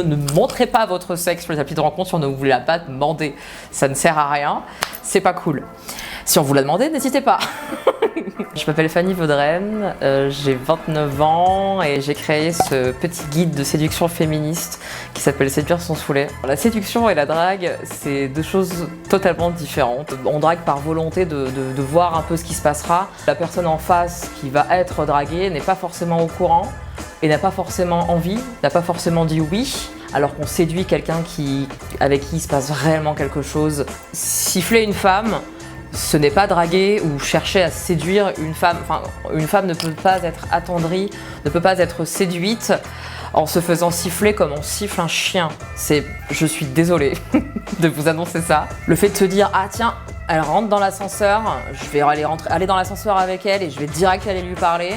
Ne montrez pas votre sexe sur les applis de rencontre si on ne vous l'a pas demandé. Ça ne sert à rien, c'est pas cool. Si on vous l'a demandé, n'hésitez pas. Je m'appelle Fanny Vaudrenne, j'ai 29 ans et j'ai créé ce petit guide de séduction féministe qui s'appelle Séduire sans saouler. La séduction et la drague, c'est deux choses totalement différentes. On drague par volonté de voir un peu ce qui se passera. La personne en face qui va être draguée n'est pas forcément au courant et n'a pas forcément envie, n'a pas forcément dit oui, alors qu'on séduit quelqu'un avec qui il se passe réellement quelque chose. Siffler une femme, ce n'est pas draguer ou chercher à séduire une femme. Enfin, une femme ne peut pas être attendrie, ne peut pas être séduite en se faisant siffler comme on siffle un chien. Je suis désolée de vous annoncer ça. Le fait de se dire, ah tiens, elle rentre dans l'ascenseur, je vais aller dans l'ascenseur avec elle et je vais direct aller lui parler.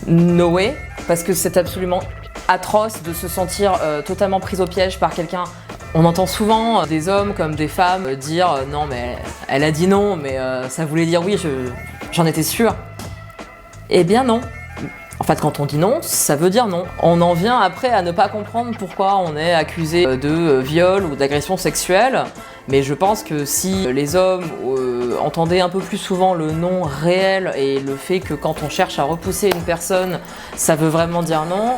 No way, parce que c'est absolument atroce de se sentir totalement prise au piège par quelqu'un. On entend souvent des hommes comme des femmes dire non mais elle a dit non mais ça voulait dire oui, j'en étais sûre. Eh bien non. En fait quand on dit non, ça veut dire non. On en vient après à ne pas comprendre pourquoi on est accusé de viol ou d'agression sexuelle. Mais je pense que si les hommes entendaient un peu plus souvent le non réel et le fait que quand on cherche à repousser une personne, ça veut vraiment dire non,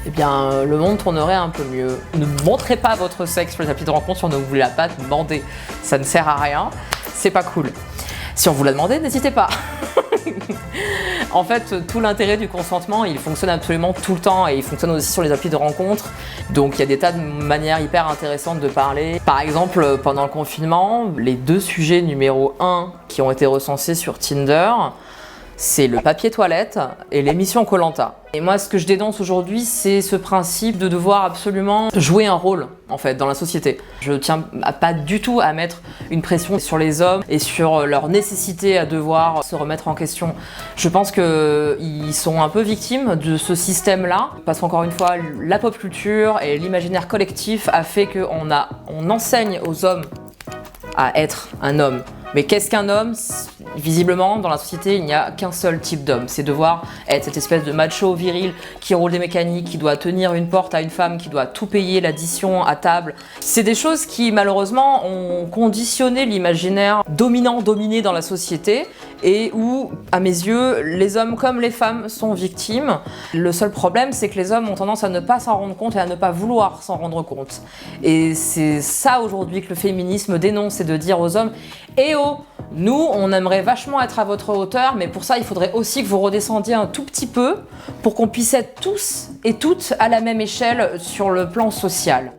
eh bien, le monde tournerait un peu mieux. Ne montrez pas votre sexe sur les applis de rencontre si on ne vous l'a pas demandé. Ça ne sert à rien, c'est pas cool. Si on vous l'a demandé, n'hésitez pas. En fait, tout l'intérêt du consentement, il fonctionne absolument tout le temps et il fonctionne aussi sur les applis de rencontre. Donc il y a des tas de manières hyper intéressantes de parler. Par exemple, pendant le confinement, les deux sujets numéro 1 qui ont été recensés sur Tinder, c'est le papier toilette et l'émission Koh Lanta. Et moi, ce que je dénonce aujourd'hui, c'est ce principe de devoir absolument jouer un rôle, en fait, dans la société. Je tiens pas du tout à mettre une pression sur les hommes et sur leur nécessité à devoir se remettre en question. Je pense qu'ils sont un peu victimes de ce système-là, parce qu'encore une fois, la pop culture et l'imaginaire collectif a fait qu'on enseigne aux hommes à être un homme. Mais qu'est-ce qu'un homme ? Visiblement, dans la société, il n'y a qu'un seul type d'homme. C'est devoir être cette espèce de macho viril qui roule des mécaniques, qui doit tenir une porte à une femme, qui doit tout payer, l'addition à table. C'est des choses qui, malheureusement, ont conditionné l'imaginaire dominé dans la société et où, à mes yeux, les hommes comme les femmes sont victimes. Le seul problème, c'est que les hommes ont tendance à ne pas s'en rendre compte et à ne pas vouloir s'en rendre compte. Et c'est ça aujourd'hui que le féminisme dénonce, c'est de dire aux hommes « Eh oh, nous, on aimerait vachement être à votre hauteur, mais pour ça, il faudrait aussi que vous redescendiez un tout petit peu pour qu'on puisse être tous et toutes à la même échelle sur le plan social. »